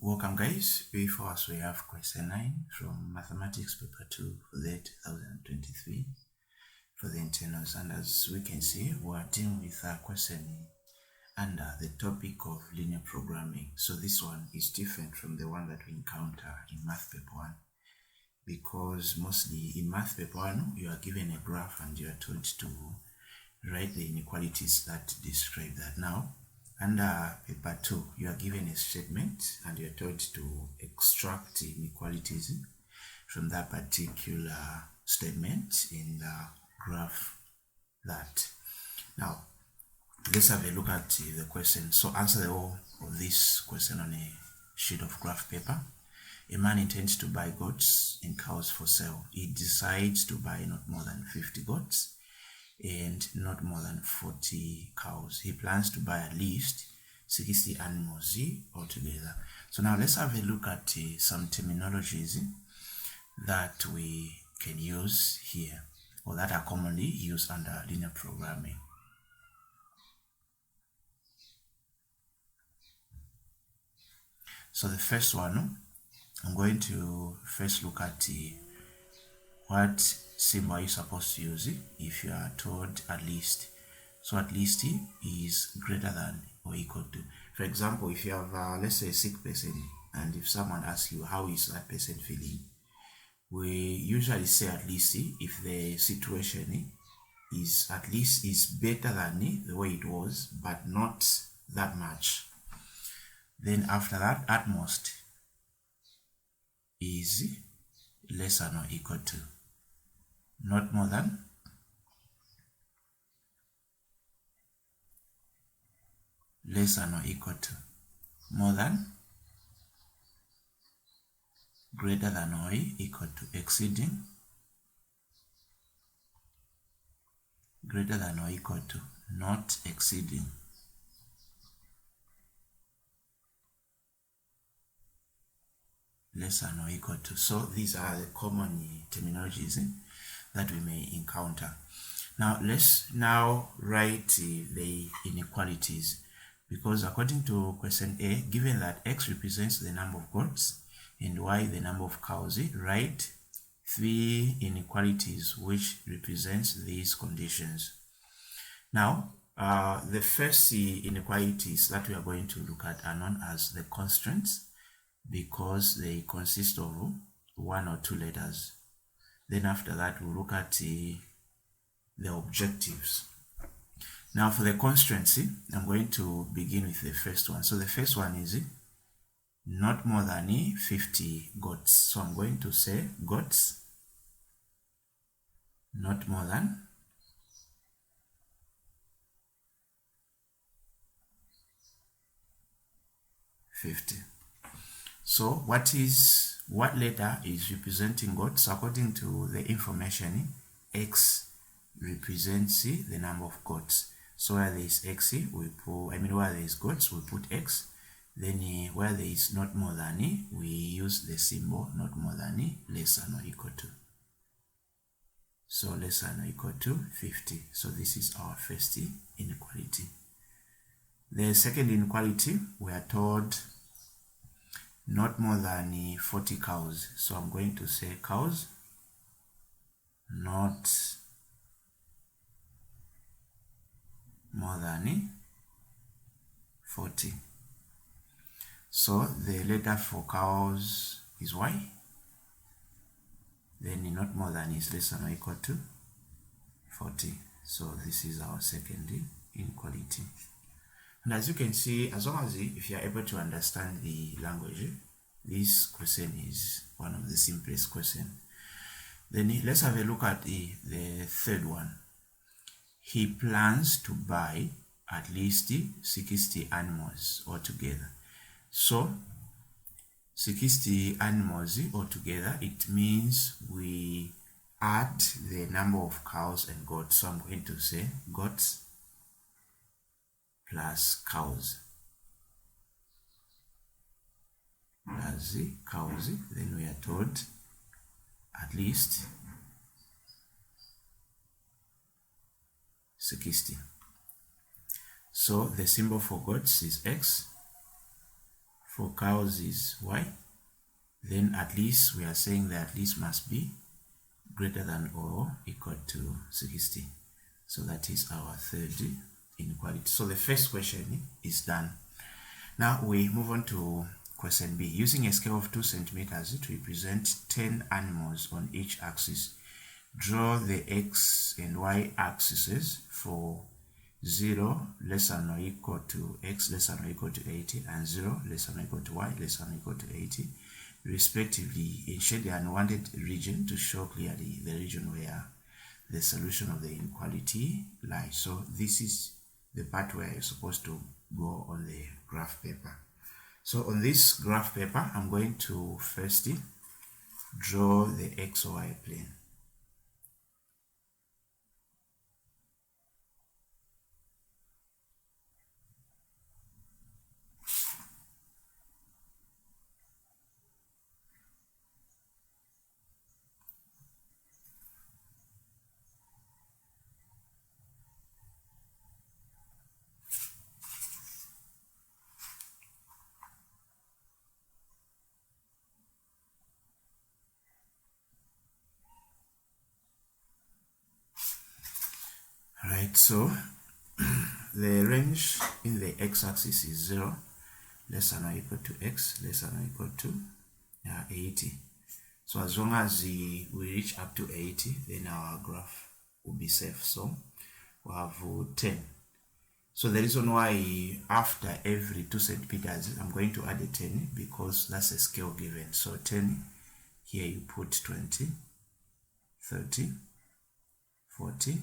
Welcome guys. Before us we have question 9 from Mathematics Paper 2 for the 2023 for the internals, and as we can see we're dealing with a question under the topic of linear programming. So this one is different from the one that we encounter in Math Paper 1, because mostly in Math Paper 1 you are given a graph and you are told to write the inequalities that describe that. Now under paper 2, you are given a statement and you are told to extract inequalities from that particular statement in the graph that. Now, let's have a look at the question. So answer the whole of this question on a sheet of graph paper. A man intends to buy goats and cows for sale. He decides to buy not more than 50 goats and not more than 40 cows. He plans to buy at least 60 animals altogether. So now let's have a look at some terminologies that we can use here, or that are commonly used under linear programming. So the first one, I'm going to first look at what symbol are you supposed to use if you are told at least. So at least is greater than or equal to. For example, if you have let's say a sick person, and if someone asks you how is that person feeling, we usually say at least if the situation is at least is better than the way it was, but not that much. Then after that, at most is less than or equal to. Not more than, less than or equal to, more than, greater than or equal to, exceeding, greater than or equal to, not exceeding, less than or equal to. So these are the common terminologies that we may encounter. Now let's write the inequalities, because according to question A, given that x represents the number of goats and y the number of cows, write 3 inequalities which represents these conditions. Now the first inequalities that we are going to look at are known as the constraints, because they consist of 1 or 2 letters. Then after that we'll look at the objectives. Now for the constraints, I'm going to begin with the first one. So the first one is not more than 50 goats. So I'm going to say goats not more than 50. So what letter is representing goats? According to the information, x represents the number of goats. So where there is x, where there is goats, we put x. Then where there is not more than, we use the symbol not more than, less than or equal to. So less than or equal to 50. So this is our first inequality. The second inequality, we are told not more than 40 cows. So I'm going to say cows not more than 40. So the letter for cows is y. Then not more than is less than or equal to 40. So this is our second inequality. And as you can see, as long as if you are able to understand the language, this question is one of the simplest questions. Then let's have a look at the third one. He plans to buy at least 60 animals altogether. So 60 animals altogether, it means we add the number of cows and goats. So I'm going to say goats plus cows plus cows. Then we are told at least 60. So the symbol for goats is x, for cows is y, then at least we are saying that at least must be greater than or equal to 60. So that is our third inequality. So the first question is done. Now we move on to question B. Using a scale of 2 centimeters to represent 10 animals on each axis, draw the x and y axes for 0 less than or equal to x less than or equal to 80 and 0 less than or equal to y less than or equal to 80 respectively, and shade the unwanted region to show clearly the region where the solution of the inequality lies. So this is the part where you're supposed to go on the graph paper. So on this graph paper, I'm going to first draw the XY plane. Right, so the range in the x-axis is 0 less than or equal to x less than or equal to 80. So as long as we reach up to 80, then our graph will be safe. So we have 10. So the reason why after every 2 centimeters, I'm going to add a 10 because that's a scale given. So 10, here you put 20, 30, 40,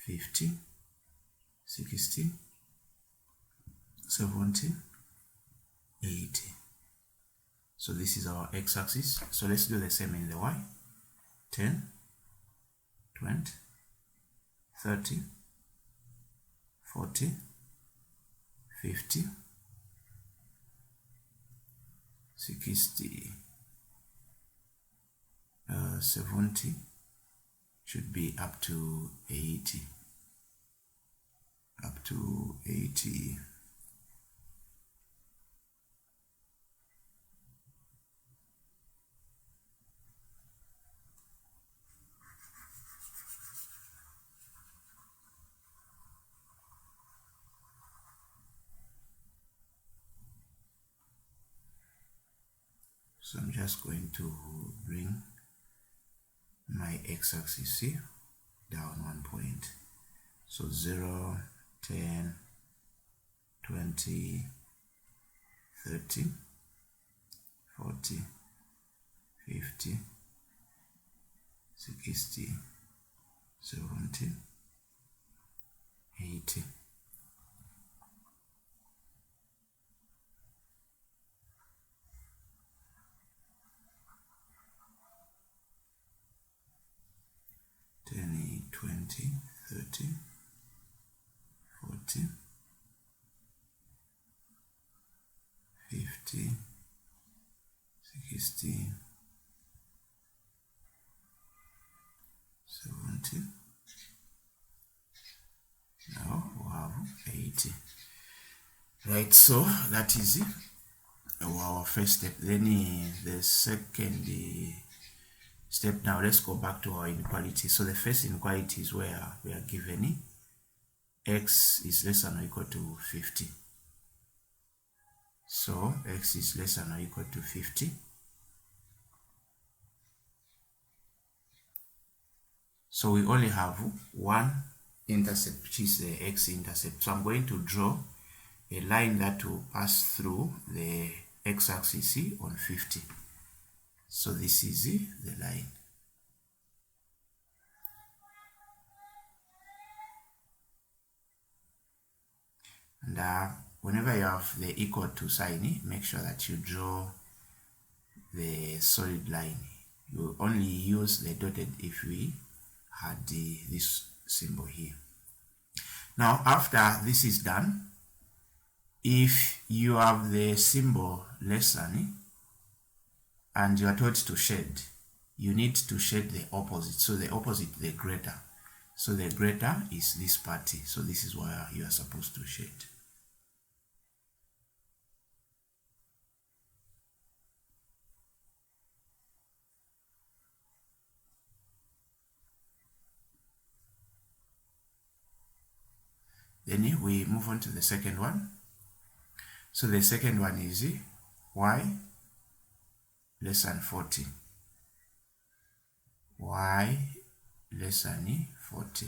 50, 60, 70, 80. So this is our x-axis. So let's do the same in the y. 10, 20, 30, 40, 50, 60, 70, should be up to 80. Up to 80. So I'm just going to bring my x-axis here down 1 point. So 0, 10, 20, 30, 40, 50, 60, 70, 80. 10, 20, 30, 40, 50, 60, 70. Now we have 80. Right, so that is our first step. Then the second step, now let's go back to our inequality. So the first inequality is where we are given x is less than or equal to 50. So x is less than or equal to 50. So we only have one intercept, which is the x-intercept. So I'm going to draw a line that will pass through the x-axis on 50. So this is the line. And whenever you have the equal to sign, make sure that you draw the solid line. You only use the dotted if we had this symbol here. Now after this is done, if you have the symbol less than and you are told to shade, you need to shade the opposite. So the opposite, the greater. So the greater is this party. So this is where you are supposed to shade. Then we move on to the second one. So the second one is y less than 40. Y less than 40.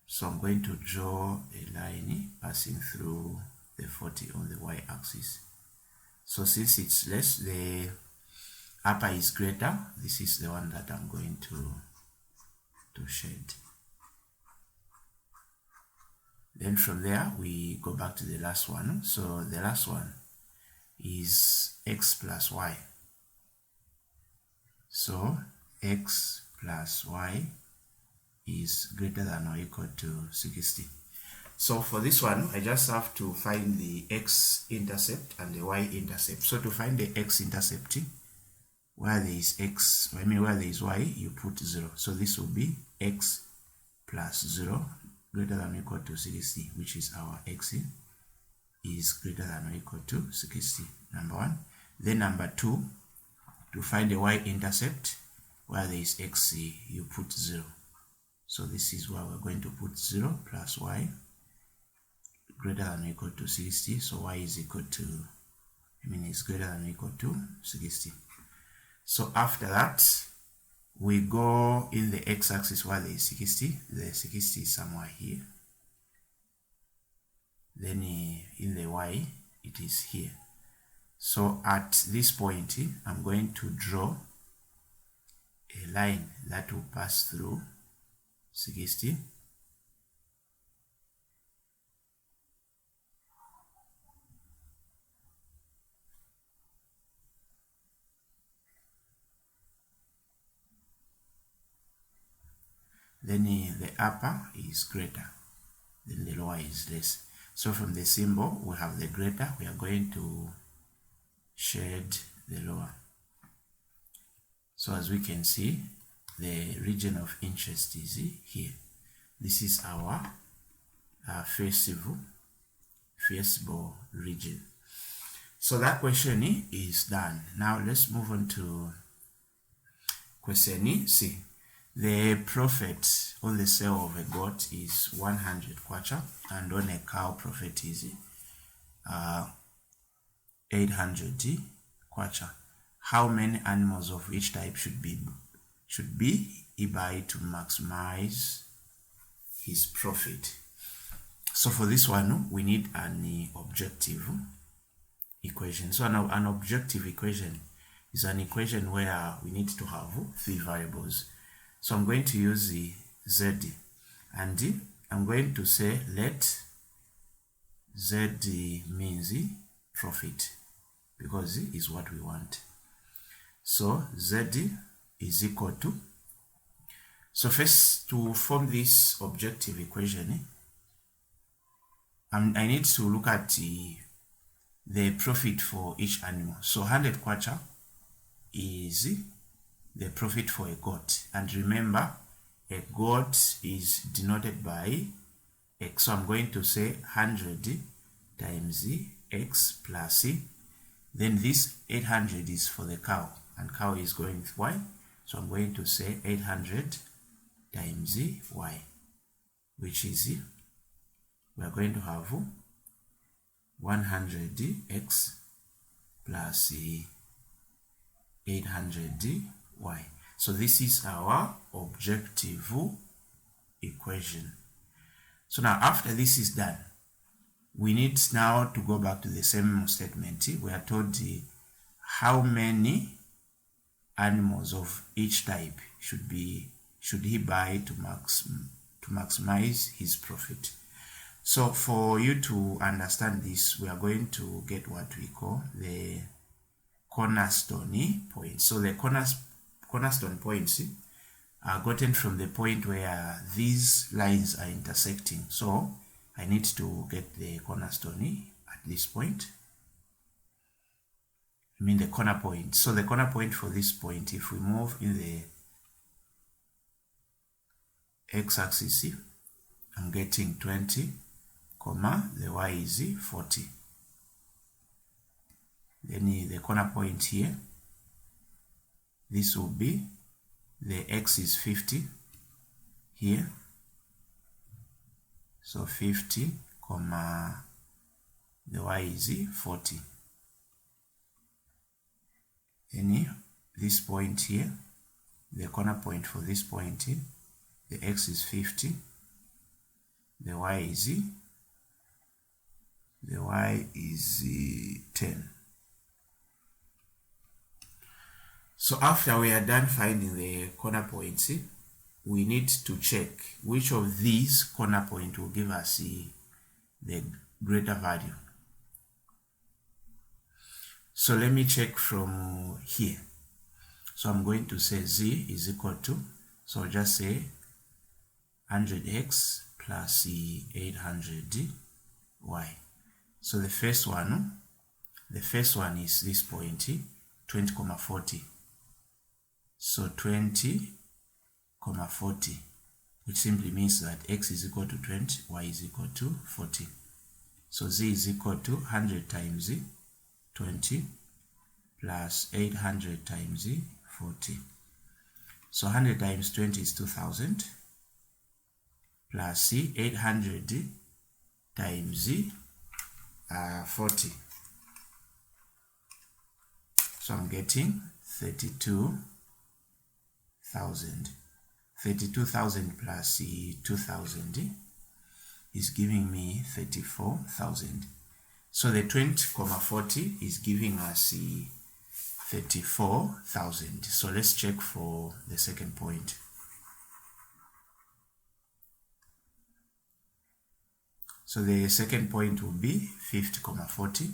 So I'm going to draw a line passing through the 40 on the y-axis. So since it's less, the upper is greater. This is the one that I'm going to shade. Then from there, we go back to the last one. So the last one is x plus y. So x plus y is greater than or equal to 60. So for this one, I just have to find the x-intercept and the y-intercept. So to find the x-intercept, where there is x, where there is y, you put 0. So this will be x plus 0 greater than or equal to 60, which is our x is greater than or equal to 60, number one. Then number two, to find the y-intercept, where there is x, you put 0. So this is where we're going to put 0 plus y greater than or equal to 60. So y is equal to, it's greater than or equal to 60. So after that, we go in the x-axis where there is 60. The 60 is somewhere here. Then in the y, it is here. So at this point, I'm going to draw a line that will pass through 60. Then the upper is greater, then the lower is less. So from the symbol, we have the greater, we are going to shade the lower. So as we can see, the region of interest is here. This is our feasible region. So that question is done. Now let's move on to question C. The profit on the sale of a goat is 100 kwacha, and on a cow profit is 800 kwacha. How many animals of each type should be buy to maximize his profit? So for this one, we need an objective equation. So an objective equation is an equation where we need to have 3 variables. So I'm going to use the z, and I'm going to say let z means profit, because is what we want. So z is equal to, so first, to form this objective equation, I need to look at the profit for each animal. So 100 kwacha is the profit for a goat, and remember, a goat is denoted by x. So I'm going to say 100 times x plus then this 800 is for the cow, and cow is going with y. So I'm going to say 800 times y, which is, we are going to have 100x plus 800y. So this is our objective equation. So now after this is done, we need now to go back to the same statement. We are told how many animals of each type should he buy to maximize his profit. So for you to understand this, we are going to get what we call the cornerstone points. So the cornerstone points are gotten from the point where these lines are intersecting. So I need to get the cornerstone at this point. The corner point. So the corner point for this point, if we move in the x-axis, I'm getting 20, the y is 40. Then the corner point here, this will be the x is 50 here, so 50 comma the y is 40. This point here, the corner point for this point here, the x is 50, the y is 10. So after we are done finding the corner points, we need to check which of these corner points will give us the greater value. So let me check from here. So I'm going to say z is equal to, so just say 100x plus 800y. So the first one is this point 20,40. So 20,40, which simply means that x is equal to 20, y is equal to 40. So z is equal to 100 times 20 plus 800 times 40. So 100 times 20 is 2000 plus 800 times 40. So I'm getting 32,000. 32,000 plus 2,000 is giving me 34,000. So the 20,40 is giving us 34,000. So let's check for the second point. So the second point will be 50,40.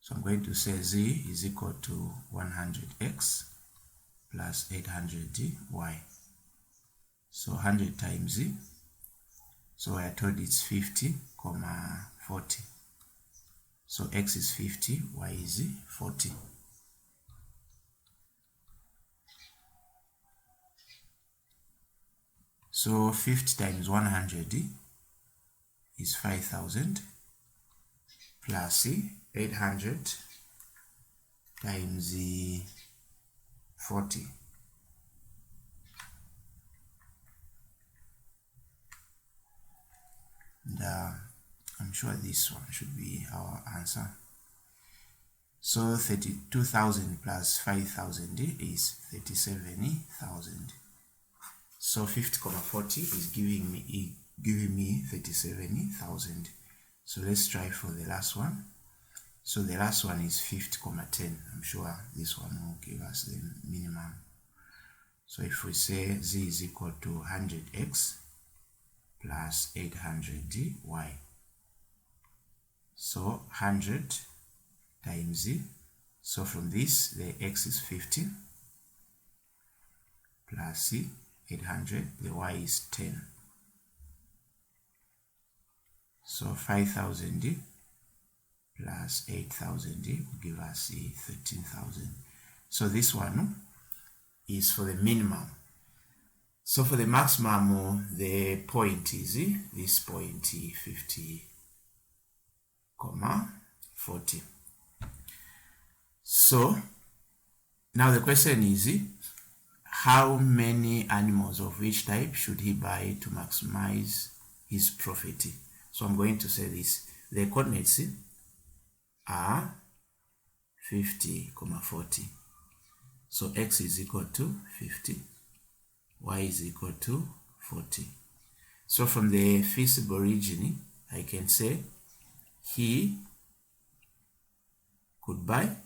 So I'm going to say z is equal to 100x plus 800y. So 100 times z. So we are told it's 50,40. So x is 50, y is 40. So 50 times 100 is 5,000 plus 800 times 40. And I'm sure this one should be our answer. So 32,000 plus 5,000 is 37,000. So 50,40 is giving me 37,000. So let's try for the last one. So the last one is 50,10. I'm sure this one will give us the minimum. So if we say z is equal to 100x plus 800y. So 100 times z. So from this, the x is 50 plus 800, the y is 10. So 5,000 plus 8,000 will give us 13,000. So this one is for the minimum. So for the maximum, the point is this point 50,40. So now the question is, how many animals of which type should he buy to maximize his profit? So I'm going to say this. The coordinates are 50,40. So x is equal to 50, y is equal to 40. So from the feasible region, I can say he could buy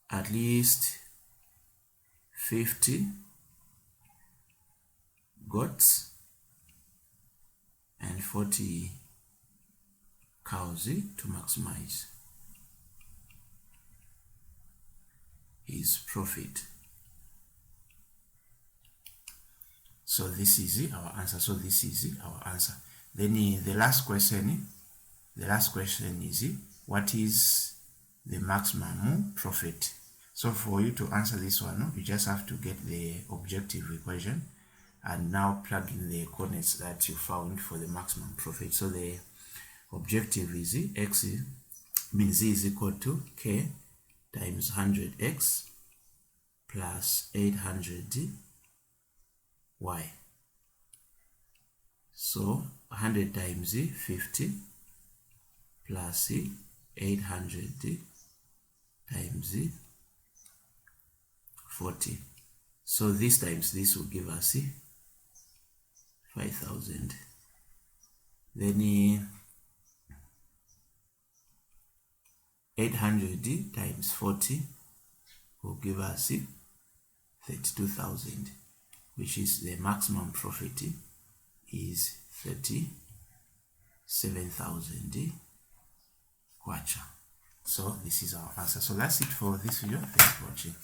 at least 50 goats and 40 cows to maximize his profit. So this is our answer. So this is our answer. Then the last question is, what is the maximum profit? So for you to answer this one, you just have to get the objective equation and now plug in the coordinates that you found for the maximum profit. So the objective is z is equal to k times 100x plus 800y. So 100 times 50 plus 800 times 40. So this times this will give us 5,000. Then 800 times 40 will give us 32,000, which is the maximum profit is 37,000 kwacha. So this is our answer. So that's it for this video. Thanks for watching.